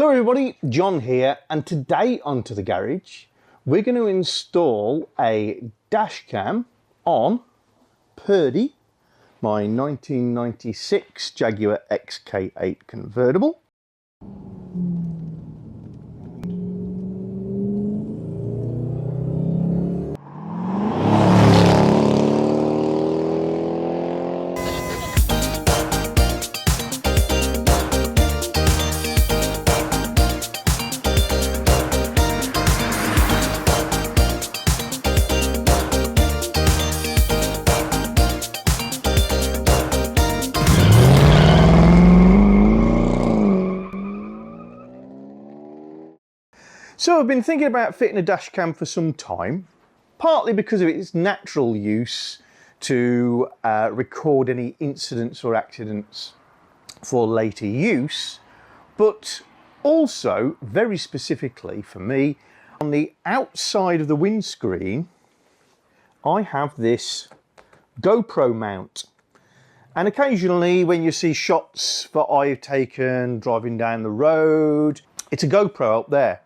Hello everybody, John here, and today onto the garage we're going to install a dash cam on Purdy, my 1996 Jaguar XK8 convertible. So I've been thinking about fitting a dash cam for some time, partly because of its natural use to record any incidents or accidents for later use, but also very specifically for me, on the outside of the windscreen, I have this GoPro mount. And occasionally when you see shots that I've taken driving down the road, it's a GoPro up there.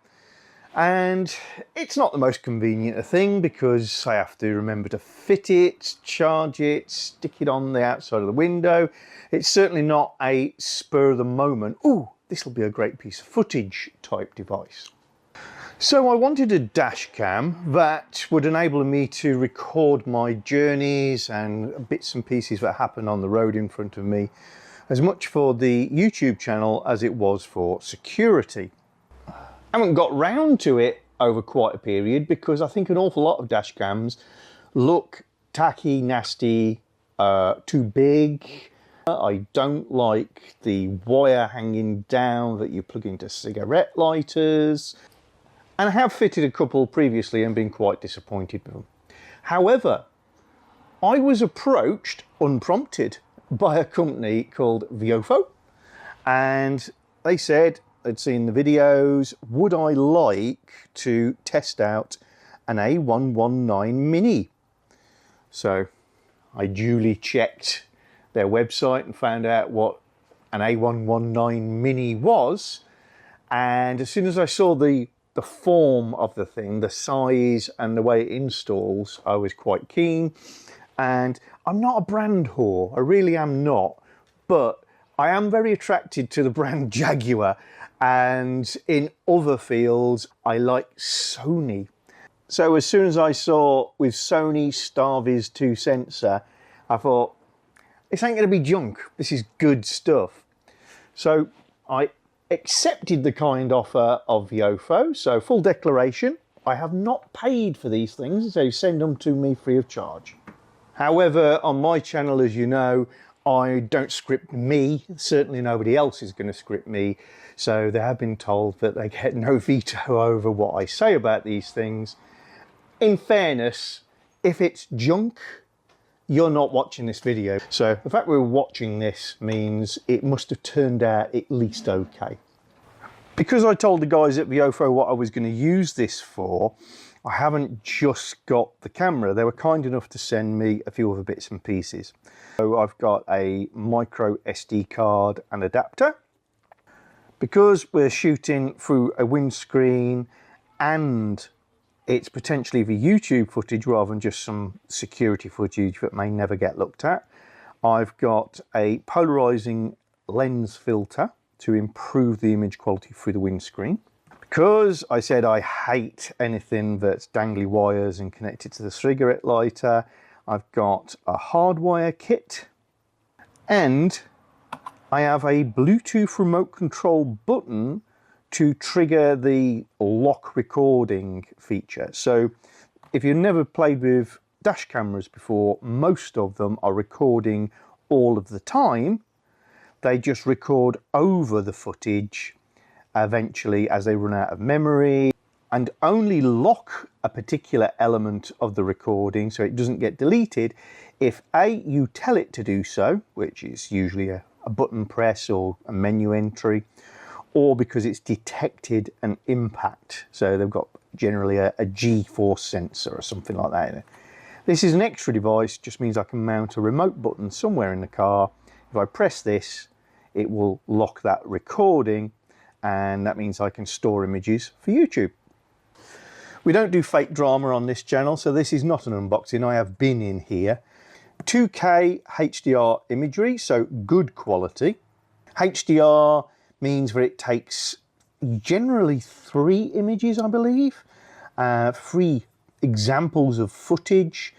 And it's not the most convenient thing because I have to remember to fit it, charge it, stick it on the outside of the window. It's certainly not a spur of the moment, ooh, this will be a great piece of footage type device. So I wanted a dash cam that would enable me to record my journeys and bits and pieces that happen on the road in front of me, as much for the YouTube channel as it was for security. I haven't got round to it over quite a period because I think an awful lot of dash cams look tacky, nasty, too big. I don't like the wire hanging down that you plug into cigarette lighters. And I have fitted a couple previously and been quite disappointed with them. However, I was approached unprompted by a company called VIOFO, and they said, I'd seen the videos, would I like to test out an A119 Mini? So I duly checked their website and found out what an A119 Mini was. And as soon as I saw the form of the thing, the size and the way it installs, I was quite keen. And I'm not a brand whore, I really am not, but I am very attracted to the brand Jaguar. And in other fields, I like Sony. So as soon as I saw with Sony StarViz 2 sensor, I thought, this ain't going to be junk. This is good stuff. So I accepted the kind offer of VIOFO. So full declaration, I have not paid for these things, so send them to me free of charge. However, on my channel, as you know, I don't script me, certainly nobody else is going to script me, so they have been told that they get no veto over what I say about these things. In fairness, if it's junk, you're not watching this video. So the fact we're watching this means it must have turned out at least okay. Because I told the guys at VIOFO what I was going to use this for, I haven't just got the camera. They were kind enough to send me a few other bits and pieces. So I've got a micro SD card and adapter. Because we're shooting through a windscreen and it's potentially for YouTube footage rather than just some security footage that may never get looked at, I've got a polarizing lens filter to improve the image quality through the windscreen. Because I said I hate anything that's dangly wires and connected to the cigarette lighter, I've got a hardwire kit, and I have a Bluetooth remote control button to trigger the lock recording feature. So if you've never played with dash cameras before, most of them are recording all of the time. They just record over the footage eventually as they run out of memory, and only lock a particular element of the recording so it doesn't get deleted if A, you tell it to do so, which is usually a button press or a menu entry, or because it's detected an impact. So they've got generally a G-force sensor or something like that. This is an extra device, just means I can mount a remote button somewhere in the car. If I press this, it will lock that recording, and that means I can store images for YouTube. We don't do fake drama on this channel, so this is not an unboxing. I have been in here. 2K HDR imagery, so good quality. HDR means that it takes generally 3 images, I believe. 3 examples of footage,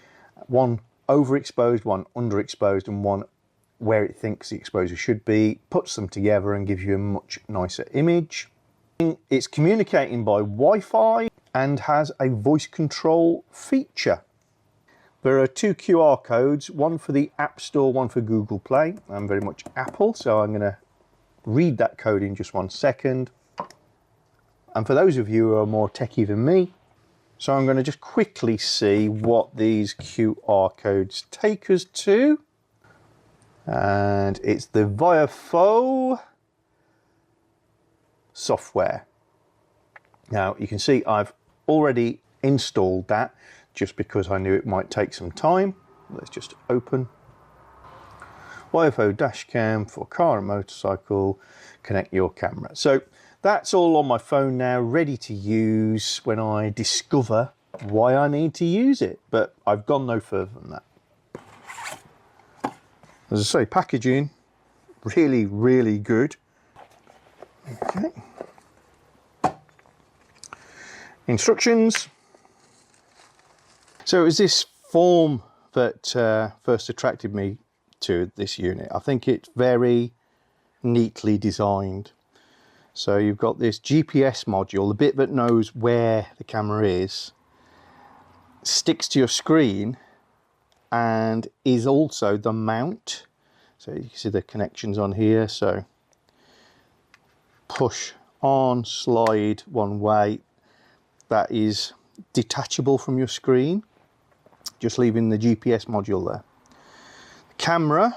one overexposed, one underexposed, and one where it thinks the exposure should be, puts them together and gives you a much nicer image. It's communicating by Wi-Fi and has a voice control feature. There are 2 QR codes, one for the App Store, one for Google Play. I'm very much Apple, so I'm going to read that code in just 1 second. And for those of you who are more techie than me, so I'm going to just quickly see what these QR codes take us to. And it's the VIOFO software. Now you can see I've already installed that just because I knew it might take some time. Let's just open. VIOFO Dashcam for car and motorcycle, connect your camera. So that's all on my phone now, ready to use when I discover why I need to use it. But I've gone no further than that. As I say, packaging, really, really good. Okay. Instructions. So it was this form that first attracted me to this unit. I think it's very neatly designed. So you've got this GPS module, the bit that knows where the camera is, sticks to your screen, and is also the mount. So you can see the connections on here. So push on, slide one way. That is detachable from your screen, just leaving the GPS module there. The camera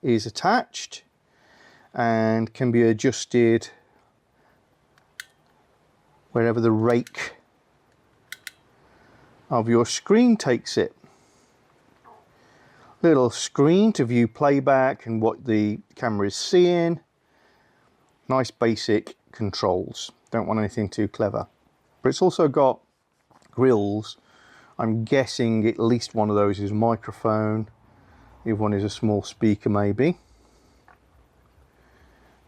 is attached and can be adjusted wherever the rake of your screen takes it. Little screen to view playback and what the camera is seeing. Nice basic controls. Don't want anything too clever. But it's also got grills. I'm guessing at least one of those is a microphone. The other one is a small speaker maybe.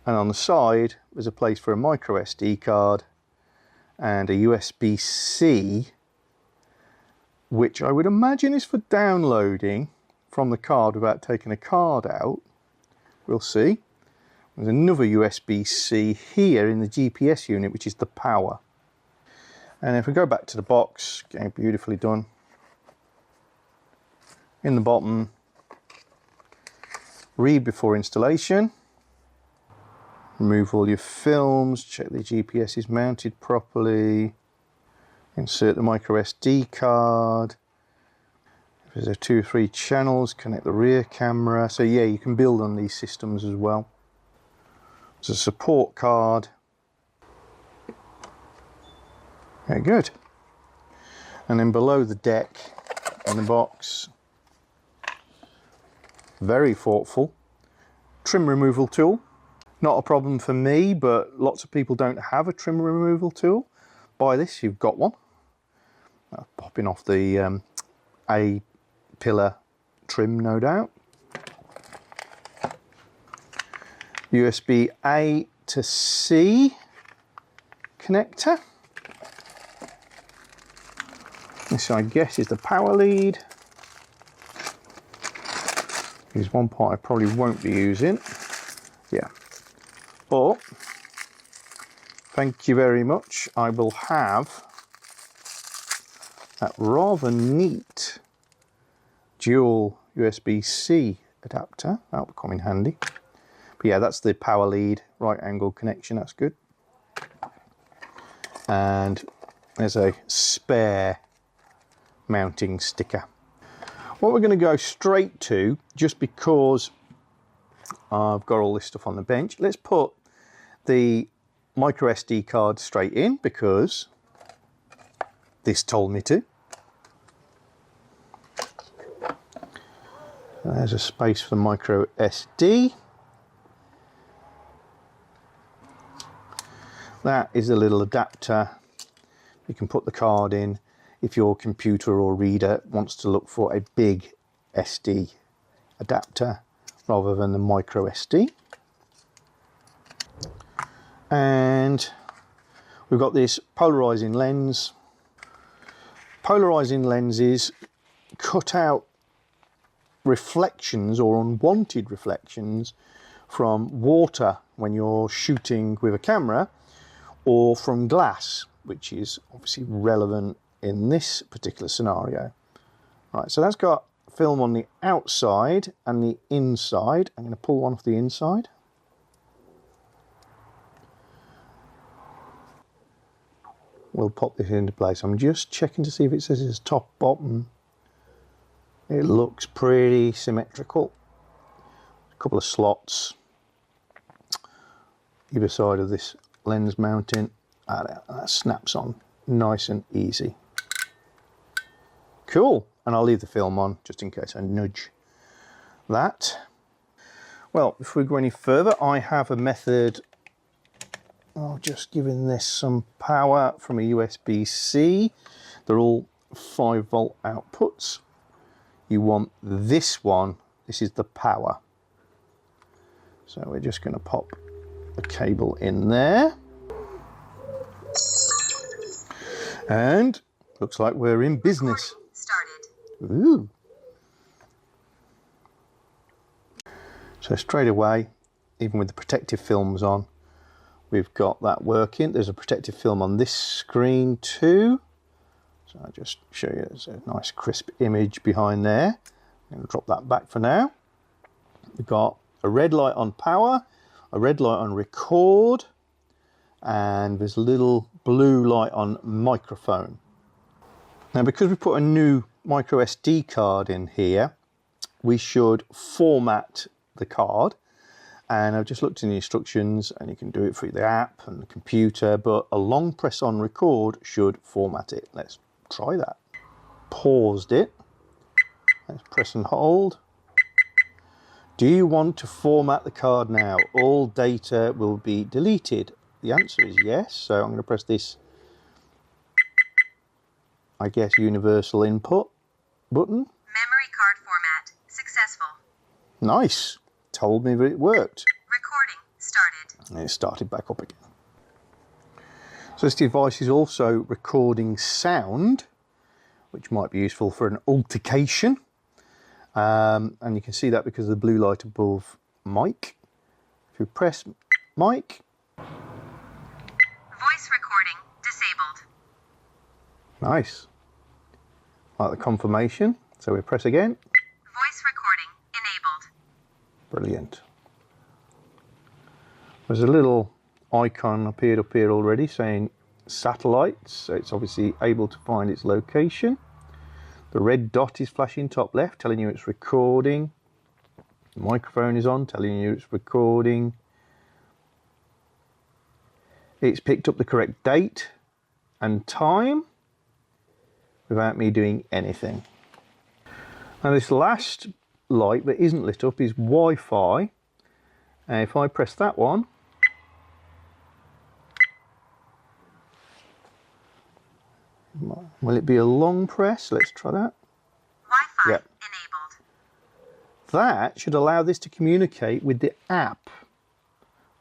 And on the side there's a place for a micro SD card and a USB-C, which I would imagine is for downloading from the card without taking a card out. We'll see. There's another USB-C here in the GPS unit, which is the power. And if we go back to the box, getting beautifully done. In the bottom, read before installation. Remove all your films, check the GPS is mounted properly. Insert the micro SD card. If there's 2 or 3 channels, connect the rear camera. So yeah, you can build on these systems as well. There's a support card. Very good. And then below the deck in the box, very thoughtful, trim removal tool. Not a problem for me, but lots of people don't have a trim removal tool. Buy this, you've got one. Popping off the A-pillar trim, no doubt. USB A to C connector. This, I guess, is the power lead. Here's one part I probably won't be using. Yeah. But, thank you very much. I will have that rather neat dual USB-C adapter. That'll come in handy. But yeah, that's the power lead, right angle connection, that's good. And there's a spare mounting sticker. What we're going to go straight to, just because I've got all this stuff on the bench, let's put the micro SD card straight in because this told me to. There's a space for micro SD. That is a little adapter. You can put the card in if your computer or reader wants to look for a big SD adapter rather than the micro SD. And we've got this polarizing lens. Polarizing lenses cut out reflections or unwanted reflections from water when you're shooting with a camera, or from glass, which is obviously relevant in this particular scenario. Right, so that's got film on the outside and the inside. I'm going to pull one off the inside. We'll pop this into place. I'm just checking to see if it says it's top, bottom. It looks pretty symmetrical. A couple of slots either side of this lens mounting. That snaps on nice and easy. Cool, and I'll leave the film on just in case I nudge that. Well, before we go any further, I have a method of just giving this some power from a USB-C. They're all 5-volt outputs. You want this one, this is the power. So we're just going to pop the cable in there. And looks like we're in business. Started. Ooh. So straight away, even with the protective films on, we've got that working. There's a protective film on this screen too. So I'll just show you, there's a nice crisp image behind there. I'm going to drop that back for now. We've got a red light on power, a red light on record, and there's a little blue light on microphone. Now, because we put a new micro SD card in here, we should format the card. And I've just looked in the instructions, and you can do it through the app and the computer, but a long press on record should format it. Let's try that. Paused it. Let's press and hold. Do you want to format the card now? All data will be deleted. The answer is yes, so I'm going to press this, I guess, universal input button. Memory card format successful. Nice. Told me that it worked. Recording started. And it started back up again. So this device is also recording sound, which might be useful for an altercation. And you can see that because of the blue light above mic. If you press mic. Voice recording disabled. Nice. Like the confirmation. So we press again. Voice recording enabled. Brilliant. There's a little icon appeared up here already saying satellites, so it's obviously able to find its location. The red dot is flashing top left, telling you it's recording. The microphone is on, telling you it's recording. It's picked up the correct date and time without me doing anything. Now this last light that isn't lit up is Wi-Fi. And if I press that one, will it be a long press? Let's try that. Wi-Fi yep. enabled. That should allow this to communicate with the app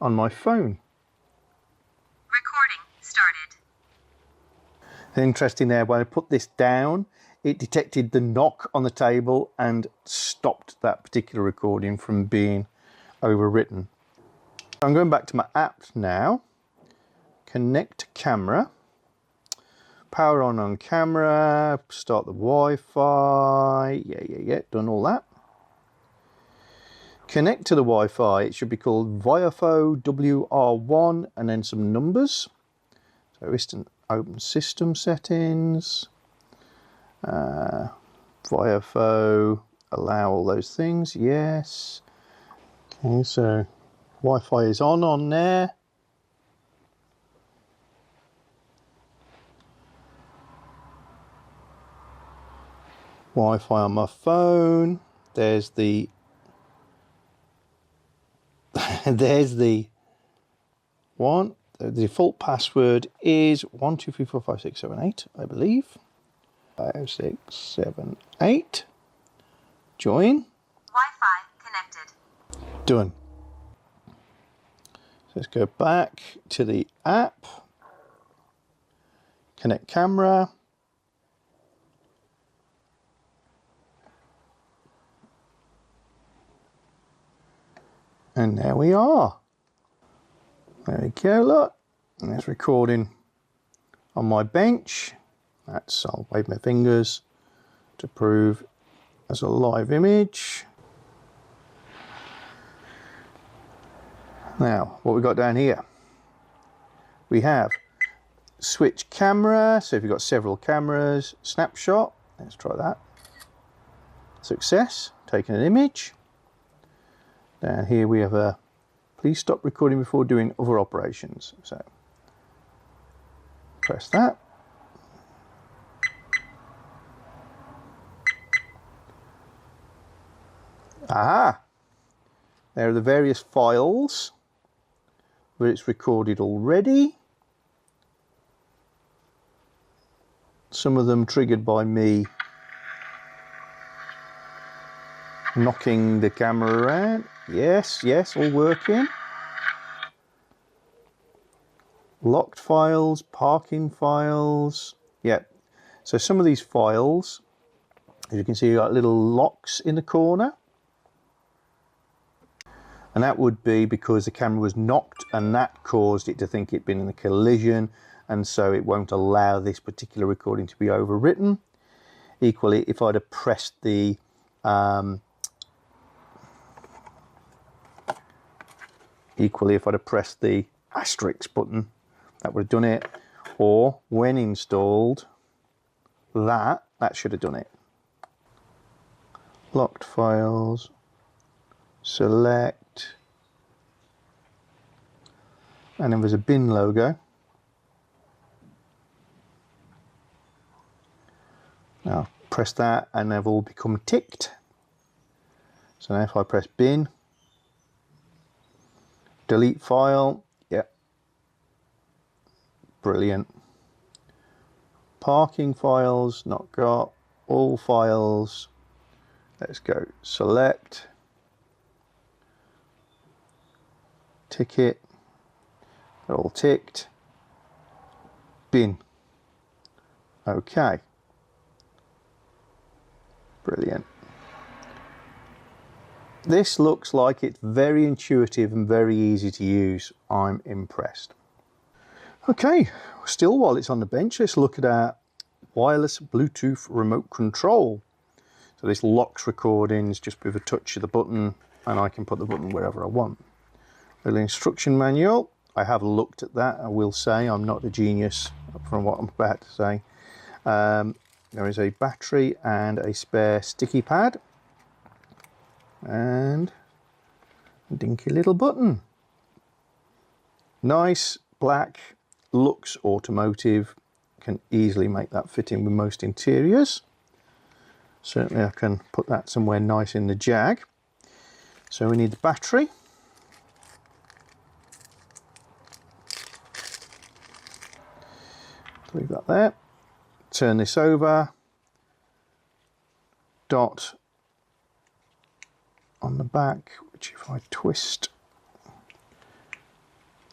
on my phone. Recording started. Interesting there, when I put this down, it detected the knock on the table and stopped that particular recording from being overwritten. I'm going back to my app now. Connect camera. Power on camera. Start the Wi-Fi. Yeah. Done all that. Connect to the Wi-Fi. It should be called VIOFO WR1 and then some numbers. So instant open system settings. VIOFO, allow all those things, yes. Okay, so Wi-Fi is on there. Wi-Fi on my phone. There's the there's the 1, the default password is 12345678, I believe. 5678. Join. Wi-Fi connected. Done. So let's go back to the app. Connect camera. And there we are. There we go, look. And it's recording on my bench. I'll wave my fingers to prove as a live image. Now, what we got down here? We have switch camera. So if you've got several cameras, snapshot. Let's try that. Success, taking an image. Down here we have a please stop recording before doing other operations. So press that. Aha! There are the various files where it's recorded already. Some of them triggered by me knocking the camera around. Yes, yes, all working. Locked files, parking files. Yeah, so some of these files, as you can see, you've got little locks in the corner. And that would be because the camera was knocked and that caused it to think it'd been in a collision, and so it won't allow this particular recording to be overwritten. Equally, if I'd have pressed the asterisk button, that would have done it. Or when installed, that should have done it. Locked files, select, and then there's a bin logo. Now press that and they've all become ticked. So now if I press bin, delete file, yeah, brilliant. Parking files, not got. All files, let's go select, ticket, they're all ticked, bin, okay, brilliant. This looks like it's very intuitive and very easy to use. I'm impressed. Okay, still while it's on the bench, let's look at our wireless Bluetooth remote control. So this locks recordings just with a touch of the button, and I can put the button wherever I want. Little instruction manual. I have looked at that. I will say I'm not a genius from what I'm about to say. There is a battery and a spare sticky pad. And a dinky little button. Nice, black, looks automotive. Can easily make that fit in with most interiors. Certainly I can put that somewhere nice in the Jag. So we need the battery. Leave that there. Turn this over. Dot on the back, which if I twist,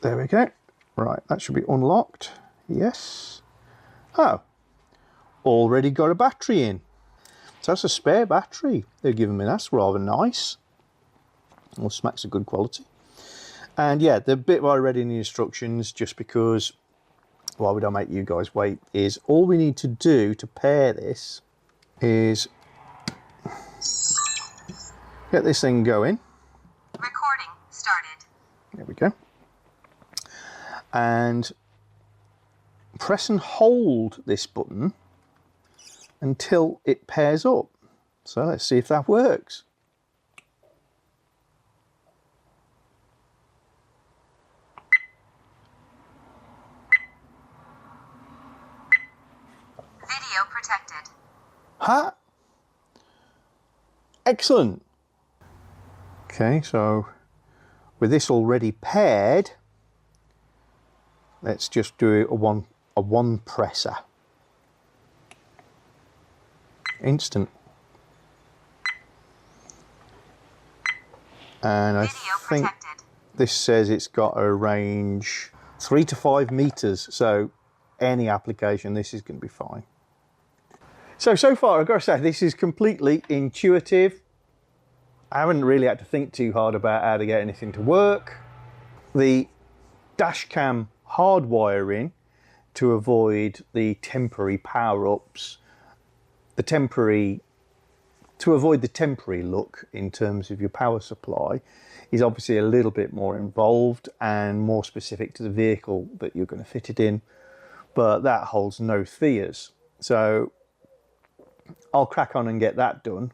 there we go. Right, that should be unlocked. Yes. Oh, already got a battery in. So that's a spare battery they're giving me. That's rather nice. Well, smacks of good quality. And yeah, the bit I read in the instructions, just because why would I make you guys wait, is all we need to do to pair this is get this thing going. Recording started. There we go. And press and hold this button until it pairs up. So let's see if that works. Video protected. Ha! Excellent. Okay, so with this already paired, Let's just do a one presser. Instant. And I think this says it's got a range 3 to 5 meters, so any application this is going to be fine. So far I've got to say this is completely intuitive. I haven't really had to think too hard about how to get anything to work. The dashcam hardwiring to avoid the temporary power-ups, to avoid the temporary look in terms of your power supply is obviously a little bit more involved and more specific to the vehicle that you're going to fit it in, but that holds no fears. So I'll crack on and get that done,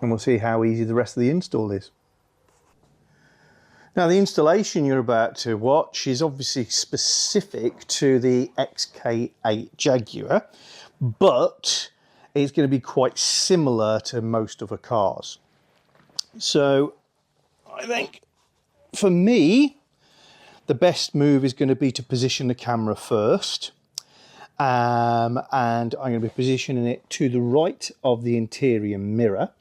and we'll see how easy the rest of the install is. Now, the installation you're about to watch is obviously specific to the XK8 Jaguar, but it's going to be quite similar to most other cars. So I think for me, the best move is going to be to position the camera first. And I'm going to be positioning it to the right of the interior mirror,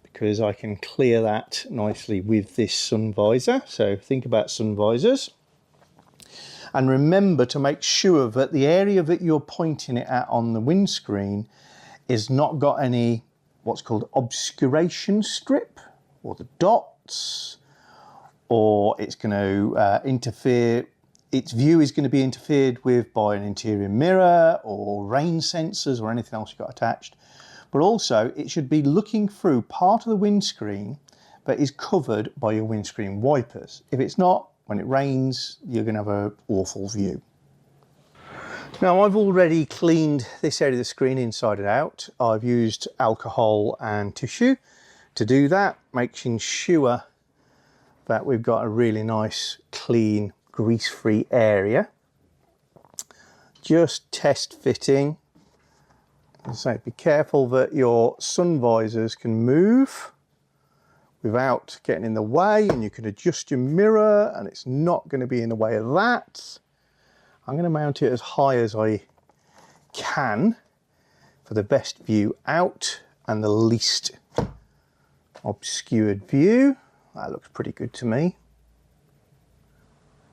because I can clear that nicely with this sun visor. So think about sun visors. And remember to make sure that the area that you're pointing it at on the windscreen is not got any what's called obscuration strip, or the dots, or it's going to interfere. Its view is going to be interfered with by an interior mirror or rain sensors or anything else you've got attached. But also it should be looking through part of the windscreen that is covered by your windscreen wipers. If it's not, when it rains, you're going to have an awful view. Now, I've already cleaned this area of the screen inside and out. I've used alcohol and tissue to do that, making sure that we've got a really nice, clean, grease-free area. Just test fitting. As I say, be careful that your sun visors can move without getting in the way, and you can adjust your mirror and it's not going to be in the way of that. I'm going to mount it as high as I can for the best view out and the least obscured view. That looks pretty good to me.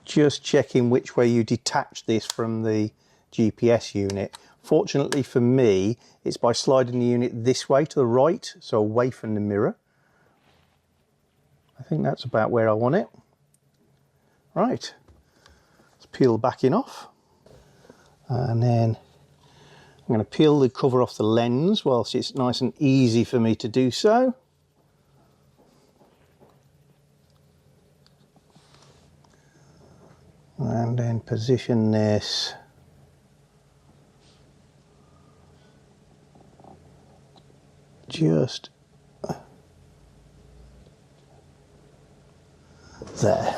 Just checking which way you detach this from the GPS unit. Fortunately for me, it's by sliding the unit this way to the right, so away from the mirror. I think that's about where I want it. Right, let's peel the backing off. And then I'm going to peel the cover off the lens whilst it's nice and easy for me to do so. And then position this just there.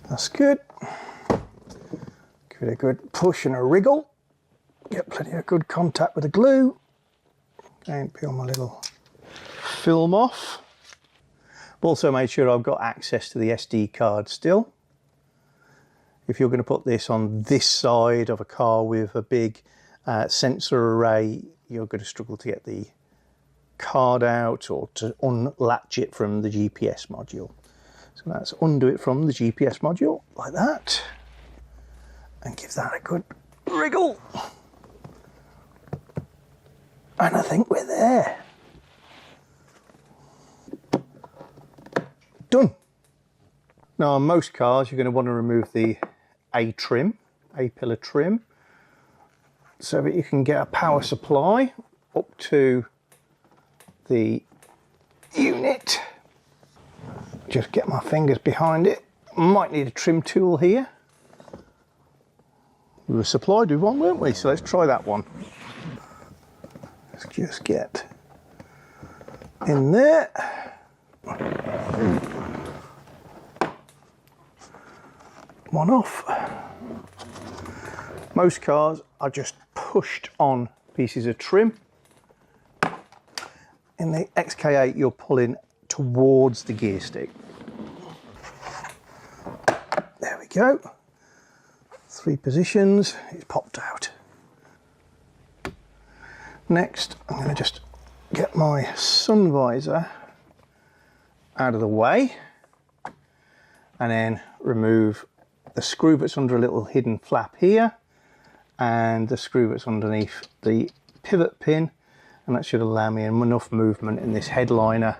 That's good. Give it a good push and a wriggle. Get plenty of good contact with the glue. And peel my little film off. I've also made sure I've got access to the SD card still. If you're going to put this on this side of a car with a big sensor array, you're going to struggle to get the card out or to unlatch it from the GPS module. So let's undo it from the GPS module like that and give that a good wriggle. And I think we're there. Done. Now, on most cars, you're going to want to remove the A-pillar trim, so that you can get a power supply up to the unit. Just get my fingers behind it. Might need a trim tool here. We were supplied with one, weren't we? So let's try that one. Let's just get in there. One off. Most cars are just pushed on pieces of trim, In the XK8, you're pulling towards the gear stick. There we go. 3 positions, it's popped out. Next, I'm going to just get my sun visor out of the way and then remove the screw that's under a little hidden flap here and the screw that's underneath the pivot pin, and that should allow me enough movement in this headliner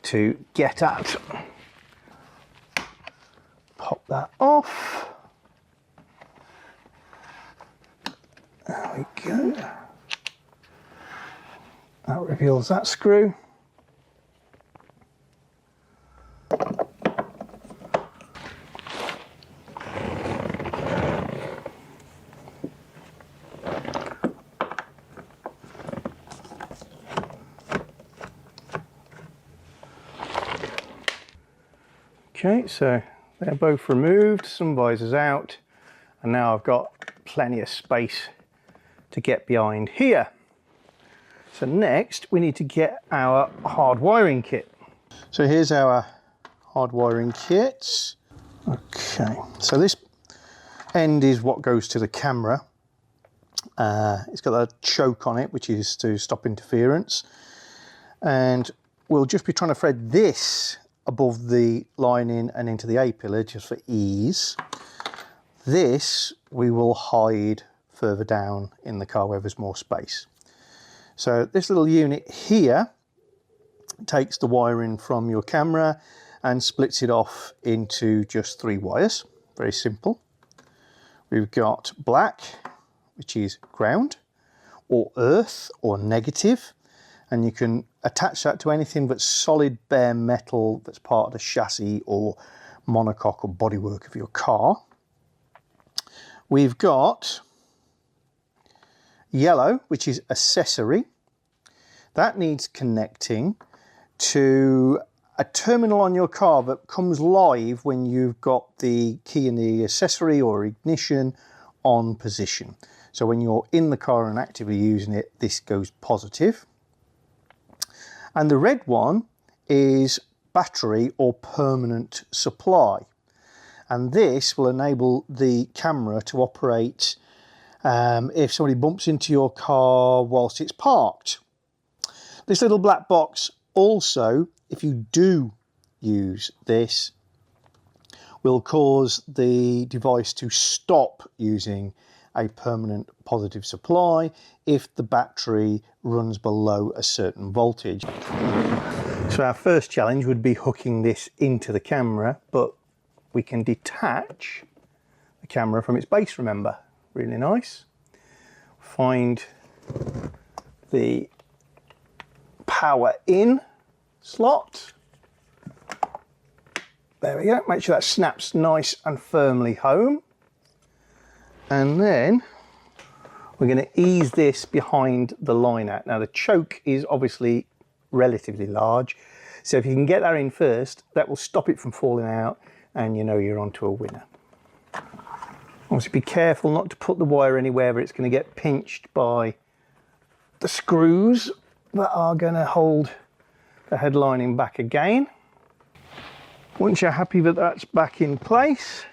to get at. Pop that off. There we go. That reveals that screw. Okay, so they're both removed, sun visor's out, and now I've got plenty of space to get behind here. So next we need to get our hard wiring kit. So here's our hard wiring kit. Okay, so this end is what goes to the camera. It's got a choke on it, which is to stop interference. And we'll just be trying to thread this above the lining and into the A-pillar just for ease. This we will hide further down in the car where there's more space. So this little unit here takes the wiring from your camera and splits it off into just 3 wires. Very simple. We've got black, which is ground, or earth, or negative, and you can attach that to anything that's solid bare metal that's part of the chassis or monocoque or bodywork of your car. We've got yellow, which is accessory. That needs connecting to a terminal on your car that comes live when you've got the key in the accessory or ignition on position. So when you're in the car and actively using it, this goes positive. And the red one is battery or permanent supply. And this will enable the camera to operate if somebody bumps into your car whilst it's parked. This little black box also, if you do use this, will cause the device to stop using a permanent positive supply if the battery runs below a certain voltage. So our first challenge would be hooking this into the camera, but we can detach the camera from its base, remember. Really nice. Find the power in slot. There we go. Make sure that snaps nice and firmly home. And then we're going to ease this behind the liner. Now the choke is obviously relatively large, so if you can get that in first, that will stop it from falling out and you know you're onto a winner. Obviously be careful not to put the wire anywhere where it's going to get pinched by the screws that are going to hold the headlining back again. Once you're happy that that's back in place,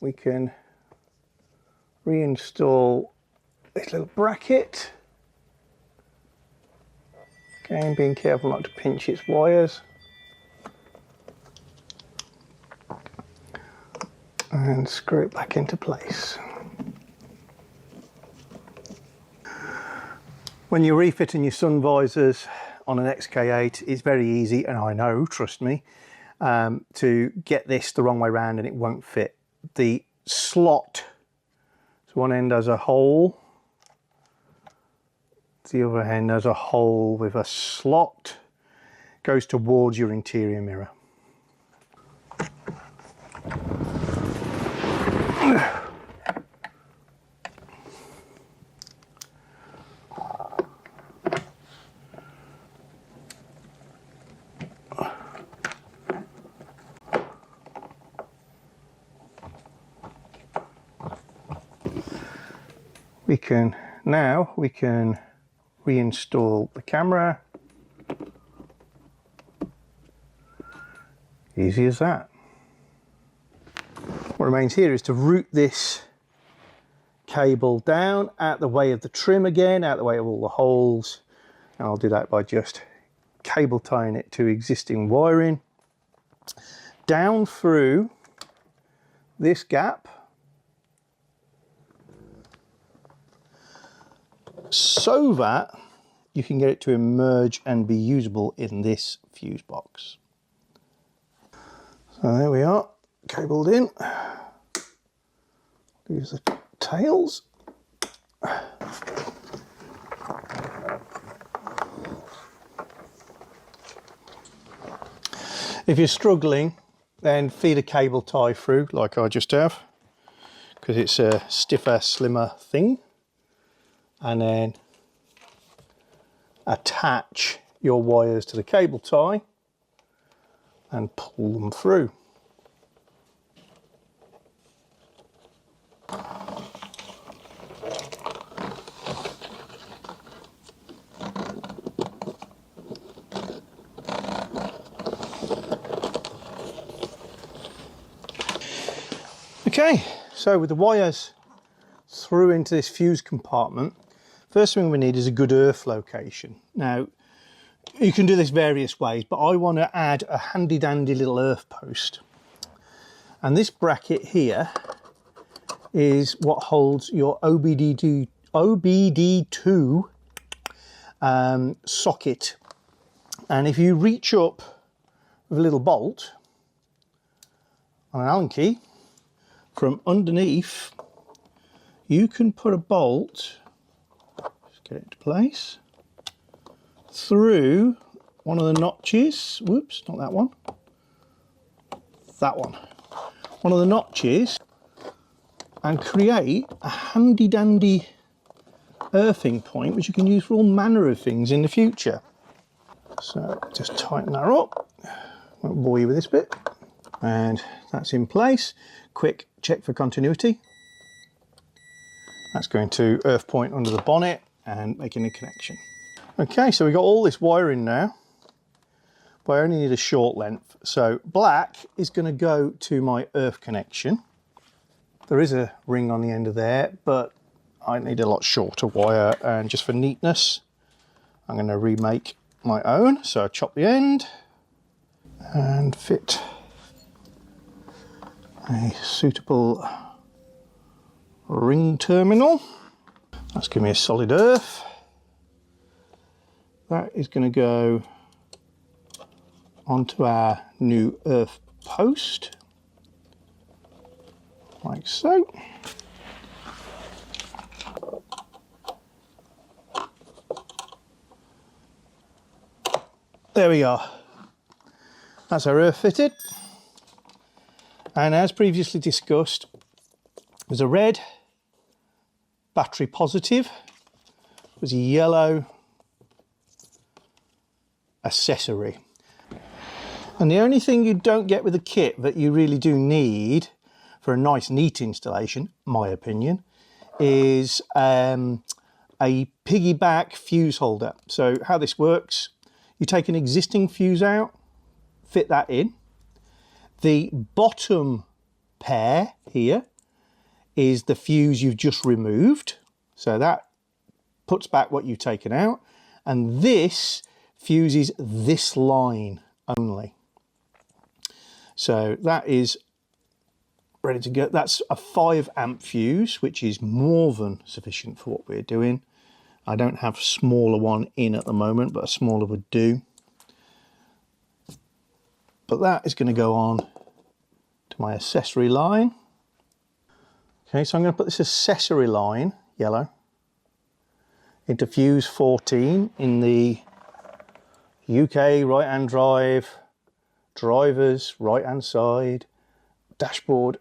we can reinstall this little bracket. Again, being careful not to pinch its wires. And screw it back into place. When you're refitting your sun visors on an XK8, it's very easy, and I know, trust me, to get this the wrong way around and it won't fit. The slot, so one end has a hole, the other end has a hole with a slot, goes towards your interior mirror. We can reinstall the camera. Easy as that. What remains here is to route this cable down out the way of the trim again, out the way of all the holes, and I'll do that by just cable tying it to existing wiring down through this gap so that you can get it to emerge and be usable in this fuse box. So there we are, cabled in. Use the tails. If you're struggling, then feed a cable tie through like I just have, because it's a stiffer, slimmer thing, and then attach your wires to the cable tie and pull them through. Okay, so with the wires through into this fuse compartment, first thing we need is a good earth location. Now, you can do this various ways, but I want to add a handy dandy little earth post. And this bracket here is what holds your OBD2 socket. And if you reach up with a little bolt on an Allen key, from underneath, you can put a bolt, just get it into place, through one of the notches. Whoops, not that one. That one. One of the notches, and create a handy dandy earthing point which you can use for all manner of things in the future. So just tighten that up. Won't bore you with this bit. And that's in place. Quick check for continuity. That's going to earth point under the bonnet and making a connection. Okay, so we've got all this wiring now, but I only need a short length. So black is going to go to my earth connection. There is a ring on the end of there, but I need a lot shorter wire, and just for neatness, I'm going to remake my own. So I chop the end and fit a suitable ring terminal. That's giving me a solid earth. That is going to go onto our new earth post, like so. There we are. That's our earth fitted. And as previously discussed, there's a red battery positive, there's a yellow accessory. And the only thing you don't get with the kit that you really do need for a nice neat installation, my opinion, is a piggyback fuse holder. So how this works, you take an existing fuse out, fit that in. The bottom pair here is the fuse you've just removed. So that puts back what you've taken out. And this fuses this line only. So that is ready to go. That's a 5 amp fuse, which is more than sufficient for what we're doing. I don't have a smaller one in at the moment, but a smaller would do. But that is going to go on to my accessory line. Okay, so I'm going to put this accessory line, yellow, into fuse 14 in the UK right-hand drive, driver's right-hand side, dashboard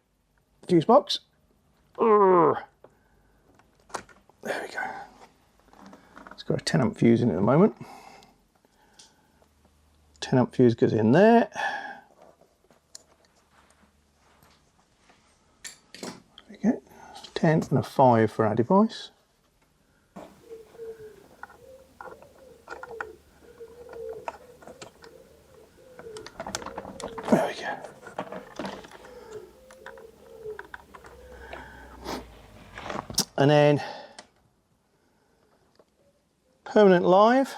fuse box. There we go. It's got a 10 amp fuse in it at the moment. 10 amp fuse goes in there. There we go. 10 and a 5 for our device. There we go. And then permanent live.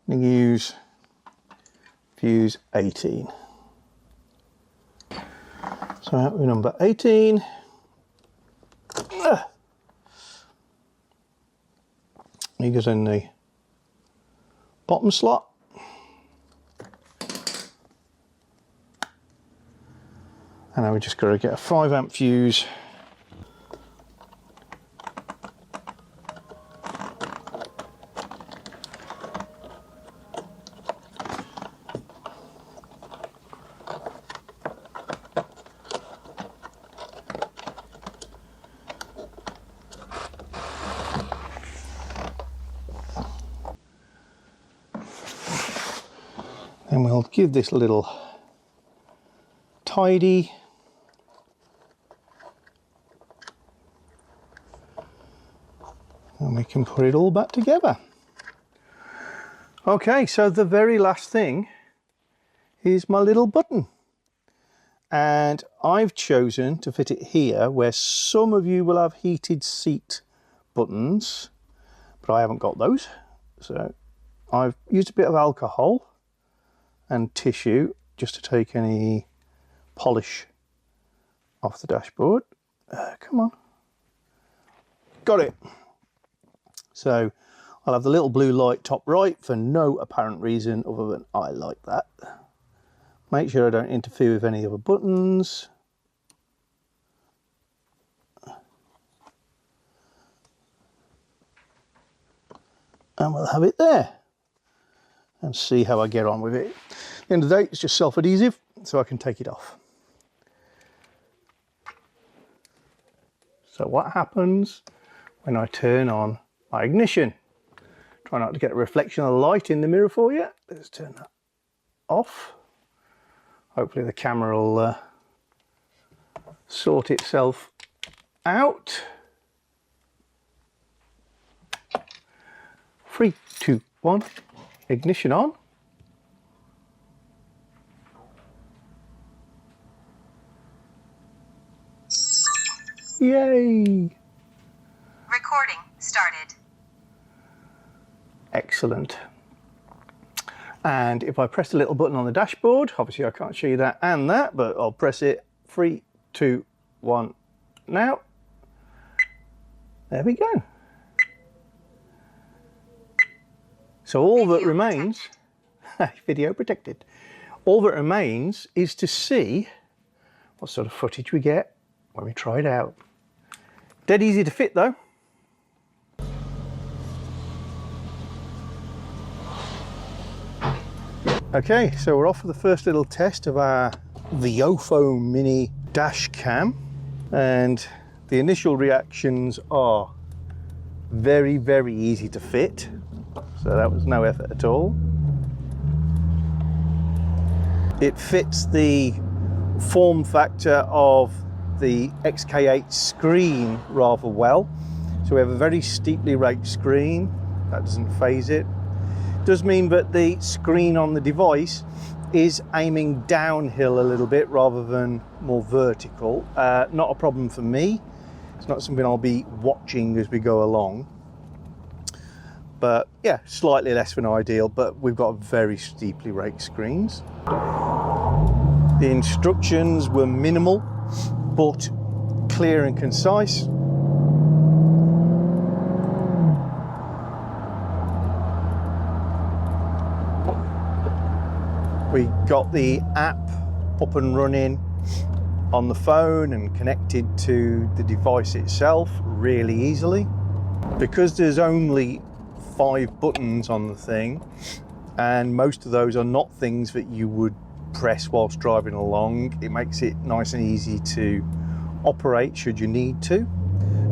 I'm going to use fuse 18. So out with number 18. He goes in the bottom slot. And now we just got to get a 5 amp fuse. And we'll give this a little tidy. And we can put it all back together. Okay, so the very last thing is my little button. And I've chosen to fit it here where some of you will have heated seat buttons, but I haven't got those. So I've used a bit of alcohol and tissue just to take any polish off the dashboard. Come on. Got it. So I'll have the little blue light top right for no apparent reason other than I like that. Make sure I don't interfere with any other buttons. And we'll have it there. And see how I get on with it. At the end of the day, it's just self-adhesive, so I can take it off. So what happens when I turn on my ignition? Try not to get a reflection of the light in the mirror for you. Let's turn that off. Hopefully the camera will sort itself out. 3, 2, 1. Ignition on. Yay! Recording started. Excellent. And if I press the little button on the dashboard, obviously I can't show you that and that, but I'll press it. 3, 2, 1, now. There we go. So all that remains, video protected, all that remains is to see what sort of footage we get when we try it out. Dead easy to fit though. Okay, so we're off for the first little test of our VIOFO Mini dash cam, and the initial reactions are very, very easy to fit. So that was no effort at all. It fits the form factor of the XK8 screen rather well. So we have a very steeply raked screen. That doesn't phase it. It does mean that the screen on the device is aiming downhill a little bit rather than more vertical. Not a problem for me. It's not something I'll be watching as we go along. But yeah, slightly less than ideal, but we've got very steeply raked screens. The instructions were minimal, but clear and concise. We got the app up and running on the phone and connected to the device itself really easily. Because there's only 5 buttons on the thing, and most of those are not things that you would press whilst driving along, it makes it nice and easy to operate should you need to.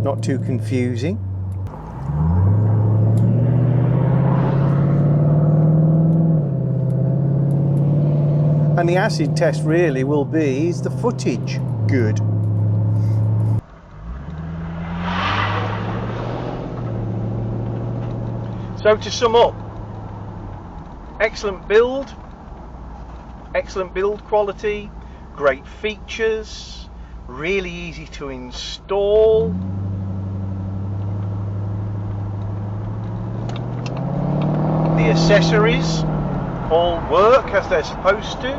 Not too confusing. And the acid test really will be, is the footage good? So to sum up, excellent build quality, great features, really easy to install. The accessories all work as they're supposed to.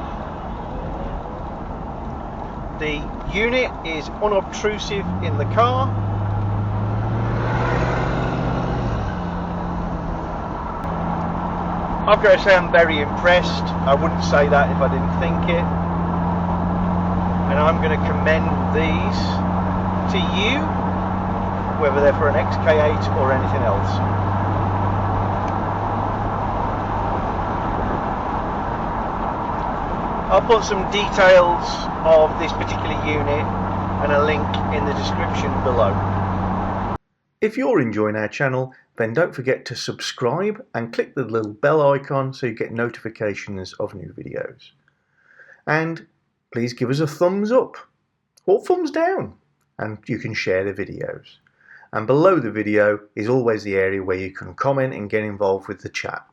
The unit is unobtrusive in the car. I've got to say I'm very impressed. I wouldn't say that if I didn't think it. And I'm going to commend these to you, whether they're for an XK8 or anything else. I'll put some details of this particular unit and a link in the description below. If you're enjoying our channel, then don't forget to subscribe and click the little bell icon so you get notifications of new videos. And please give us a thumbs up or thumbs down, and you can share the videos. And below the video is always the area where you can comment and get involved with the chat.